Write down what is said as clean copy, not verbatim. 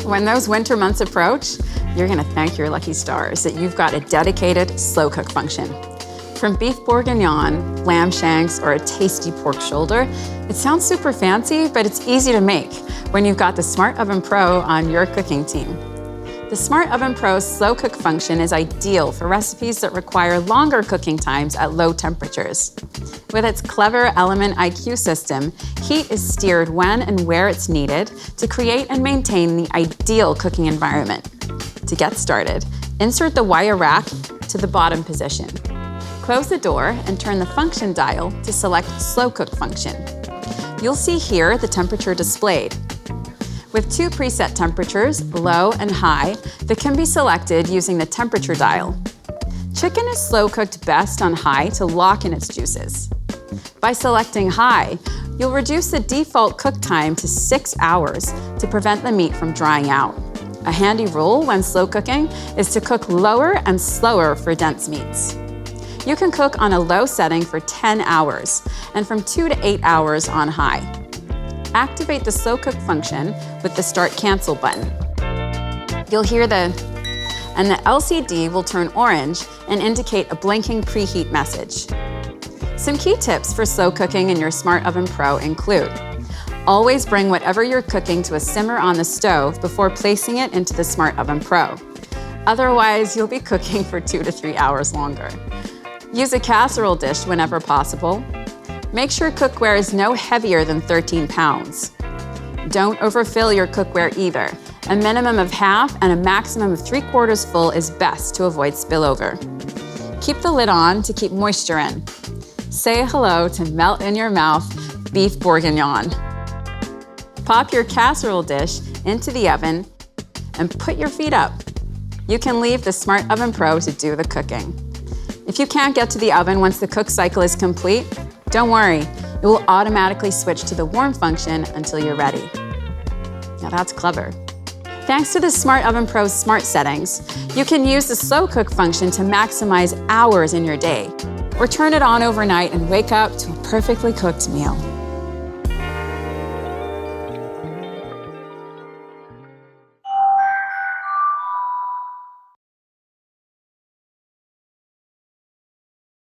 When those winter months approach, you're gonna thank your lucky stars that you've got a dedicated slow cook function. From beef bourguignon, lamb shanks, or a tasty pork shoulder, it sounds super fancy, but it's easy to make when you've got the Smart Oven Pro on your cooking team. The Smart Oven Pro's slow cook function is ideal for recipes that require longer cooking times at low temperatures. With its clever Element IQ system, heat is steered when and where it's needed to create and maintain the ideal cooking environment. To get started, insert the wire rack to the bottom position. Close the door and turn the function dial to select Slow Cook function. You'll see here the temperature displayed. With two preset temperatures, low and high, that can be selected using the temperature dial. Chicken is slow cooked best on high to lock in its juices. By selecting high, you'll reduce the default cook time to 6 hours to prevent the meat from drying out. A handy rule when slow cooking is to cook lower and slower for dense meats. You can cook on a low setting for 10 hours and from 2 to 8 hours on high. Activate the slow cook function with the Start Cancel button. You'll hear the LCD will turn orange and indicate a blinking preheat message. Some key tips for slow cooking in your Smart Oven Pro include: always bring whatever you're cooking to a simmer on the stove before placing it into the Smart Oven Pro. Otherwise, you'll be cooking for 2 to 3 hours longer. Use a casserole dish whenever possible. Make sure cookware is no heavier than 13 pounds. Don't overfill your cookware either. A minimum of half and a maximum of 3/4 full is best to avoid spillover. Keep the lid on to keep moisture in. Say hello to melt in your mouth beef bourguignon. Pop your casserole dish into the oven and put your feet up. You can leave the Smart Oven Pro to do the cooking. If you can't get to the oven once the cook cycle is complete, don't worry, it will automatically switch to the warm function until you're ready. Now that's clever. Thanks to the Smart Oven Pro's smart settings, you can use the slow cook function to maximize hours in your day, or turn it on overnight and wake up to a perfectly cooked meal.